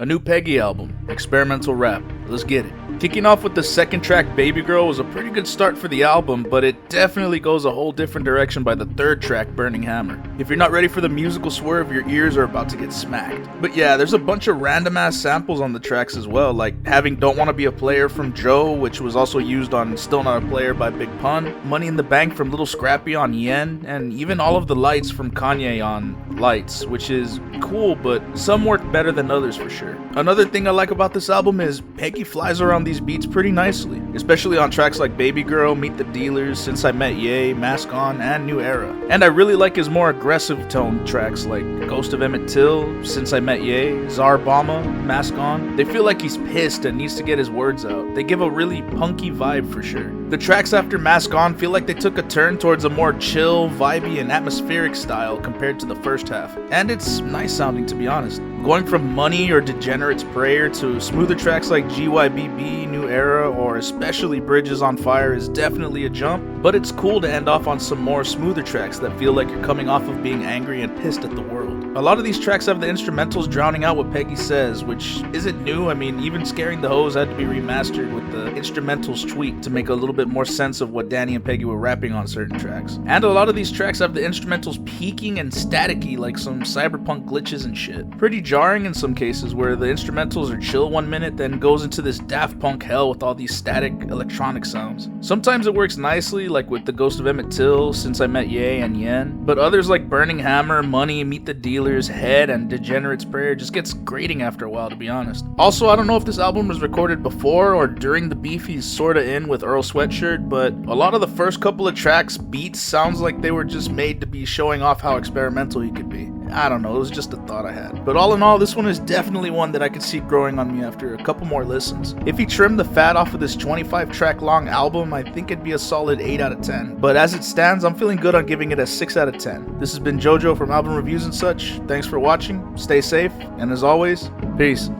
A new Peggy album, experimental rap. Let's get it. Kicking off with the second track, Baby Girl, was a pretty good start for the album, but it definitely goes a whole different direction by the third track, Burning Hammer. If you're not ready for the musical swerve, your ears are about to get smacked. But yeah, there's a bunch of random ass samples on the tracks as well, like having Don't Wanna Be a Player from Joe, which was also used on Still Not a Player by Big Pun, Money in the Bank from Little Scrappy on Yen, and even All of the Lights from Kanye on Lights, which is cool, but some work better than others for sure. Another thing I like about this album is Peggy flies around these beats pretty nicely, especially on tracks like Baby Girl, Meet the Dealers, Since I Met Ye, Mask On, and New Era. And I really like his more aggressive tone tracks like Ghost of Emmett Till, Since I Met Ye, Czar Obama, Mask On. They feel like he's pissed and needs to get his words out. They give a really punky vibe for sure. The tracks after Mask On feel like they took a turn towards a more chill, vibey, and atmospheric style compared to the first half. And it's nice sounding, to be honest. Going from Money or Degenerate's Prayer to smoother tracks like GYBB, New Era, or especially Bridges on Fire is definitely a jump, but it's cool to end off on some more smoother tracks that feel like you're coming off of being angry and pissed at the world. A lot of these tracks have the instrumentals drowning out what Peggy says, which isn't new. I mean, even Scaring the Hoes had to be remastered with the instrumentals tweaked to make a little bit more sense of what Danny and Peggy were rapping on certain tracks. And a lot of these tracks have the instrumentals peaking and staticky like some cyberpunk glitches and shit. Pretty jarring in some cases where the instrumentals are chill 1 minute, then goes into this Daft Punk hell with all these static electronic sounds. Sometimes it works nicely, like with the Ghost of Emmett Till, Since I Met Ye, and Yen, but others like Burning Hammer, Money, Meet the Dealers, Head, and Degenerate's Prayer just gets grating after a while, to be honest. Also, I don't know if this album was recorded before or during the beef he's sorta in with Earl Sweatshirt, but a lot of the first couple of tracks' beats sounds like they were just made to be showing off how experimental he could be. I don't know, it was just a thought I had. But all in all, this one is definitely one that I could see growing on me after a couple more listens. If he trimmed the fat off of this 25 track long album, I think it'd be a solid 8 out of 10. But as it stands, I'm feeling good on giving it a 6 out of 10. This has been JoJo from Album Reviews and such. Thanks for watching, stay safe, and as always, peace.